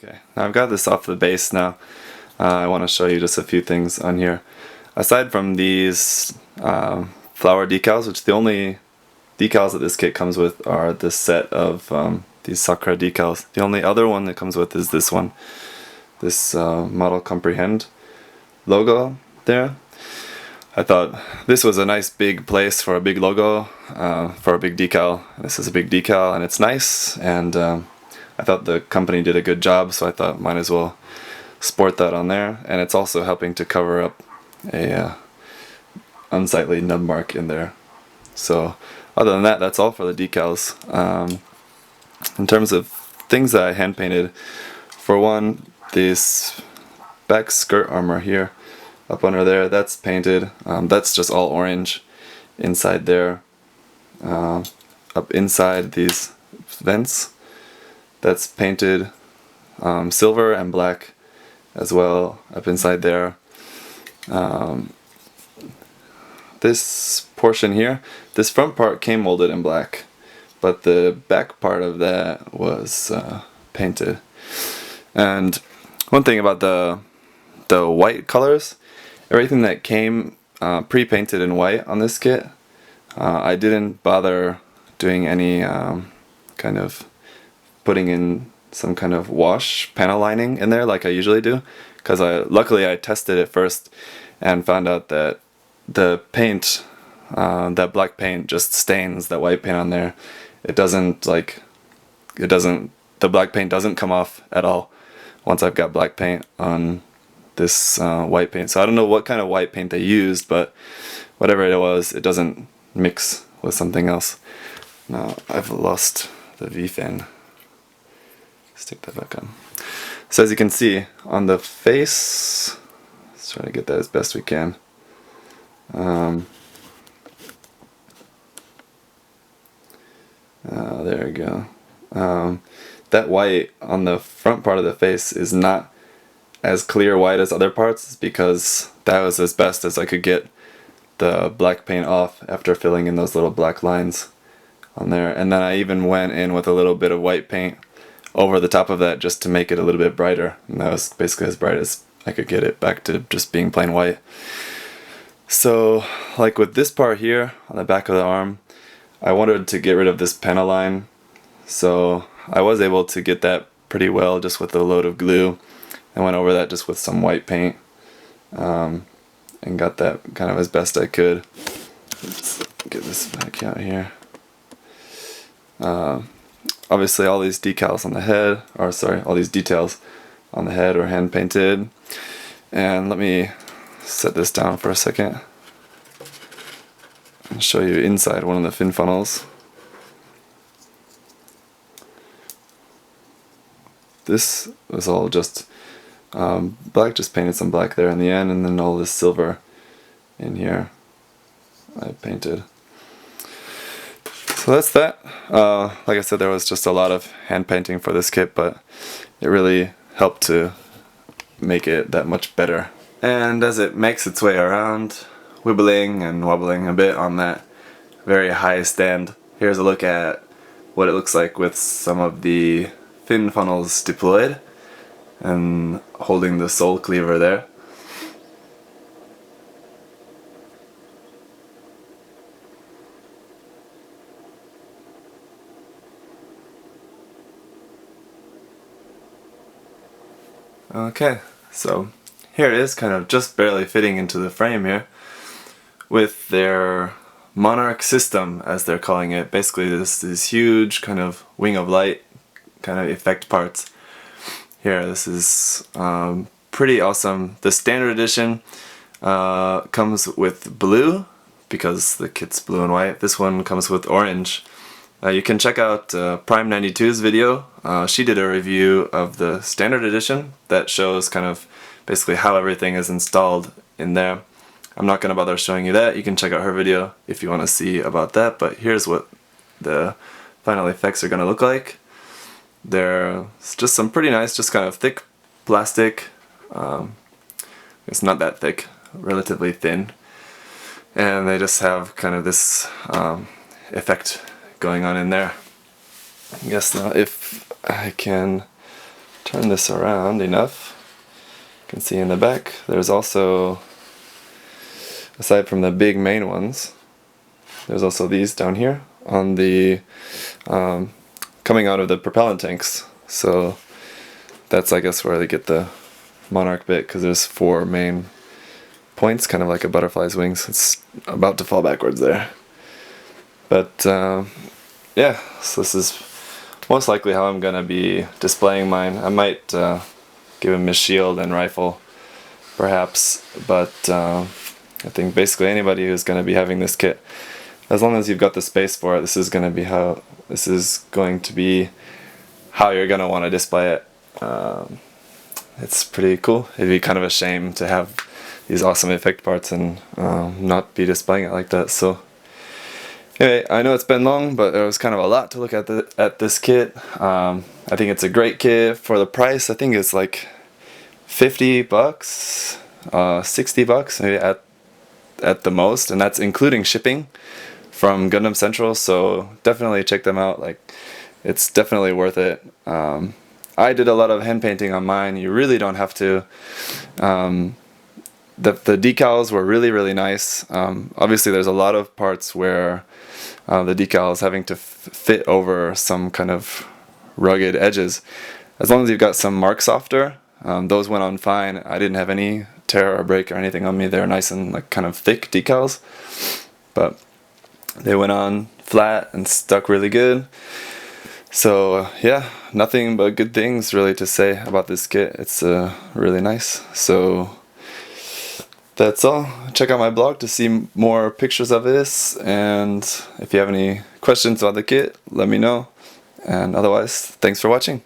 Okay, now I've got this off the base now. I want to show you just a few things on here. Aside from these flower decals, which the only decals that this kit comes with are this set of these Sakura decals. The only other one that comes with is this one. This Model Comprehend logo there. I thought this was a nice big place for a big logo, for a big decal. This is a big decal and it's nice, and I thought the company did a good job, so I thought might as well sport that on there. And it's also helping to cover up a unsightly nub mark in there. So other than that, that's all for the decals. In terms of things that I hand painted, for one, this back skirt armor here up under there, that's painted. That's just all orange inside there. Up inside these vents, that's painted silver and black as well up inside there. This portion here, this front part came molded in black, but the back part of that was painted. And one thing about the white colors, everything that came pre-painted in white on this kit, I didn't bother doing any kind of putting in some kind of wash panel lining in there like I usually do, because luckily I tested it first and found out that the paint, that black paint just stains that white paint on there. The black paint doesn't come off at all once I've got black paint on this white paint. So I don't know what kind of white paint they used, but whatever it was, it doesn't mix with something else. Now I've lost the V-fin. Stick that back on. So as you can see on the face, let's try to get that as best we can. There we go. That white on the front part of the face is not as clear white as other parts, because that was as best as I could get the black paint off after filling in those little black lines on there. And then I even went in with a little bit of white paint over the top of that just to make it a little bit brighter, and that was basically as bright as I could get it back to just being plain white. So like with this part here on the back of the arm, I wanted to get rid of this panel line, so I was able to get that pretty well just with a load of glue. I went over that just with some white paint, and got that kind of as best I could. Let's get this back out here. Obviously all these decals on the head, or sorry, all these details on the head are hand painted. And let me set this down for a second and show you inside one of the fin funnels. This was all just black, just painted some black there in the end, and then all this silver in here I painted. So that's that. Like I said, there was just a lot of hand painting for this kit, but it really helped to make it that much better. And as it makes its way around, wibbling and wobbling a bit on that very high stand, here's a look at what it looks like with some of the fin funnels deployed and holding the sole cleaver there. Okay, so here it is, kind of just barely fitting into the frame here with their Monarch system, as they're calling it. Basically this huge kind of wing of light kind of effect parts here. This is pretty awesome. The standard edition comes with blue because the kit's blue and white. This one comes with orange. You can check out Prime92's video. She did a review of the standard edition that shows kind of basically how everything is installed in there. I'm not going to bother showing you that. You can check out her video if you want to see about that, but here's what the final effects are going to look like. There's just some pretty nice, just kind of thick plastic. It's not that thick, relatively thin. And they just have kind of this effect going on in there. I guess now if I can turn this around enough, you can see in the back there's also, aside from the big main ones, there's also these down here on the coming out of the propellant tanks. So that's, I guess, where they get the Monarch bit, because there's 4 main points, kind of like a butterfly's wings. It's about to fall backwards there. But yeah, so this is most likely how I'm gonna be displaying mine. I might give him his shield and rifle, perhaps, but I think basically anybody who's gonna be having this kit, as long as you've got the space for it, this is going to be how you're going to want to display it. It's pretty cool. It'd be kind of a shame to have these awesome effect parts and not be displaying it like that. So anyway, I know it's been long, but there was kind of a lot to look at this kit. I think it's a great kit for the price. I think it's like $50, $60 maybe at the most, and that's including shipping from Gundam Central. So definitely check them out. Like, it's definitely worth it. I did a lot of hand painting on mine. You really don't have to. The decals were really nice. Obviously there's a lot of parts where the decal is having to fit over some kind of rugged edges. As long as you've got some mark softer, those went on fine. I didn't have any tear or break or anything on me. They're nice and like kind of thick decals, but they went on flat and stuck really good. So yeah, nothing but good things really to say about this kit. It's really nice. So that's all. Check out my blog to see more pictures of this, and if you have any questions about the kit, let me know. And otherwise, thanks for watching.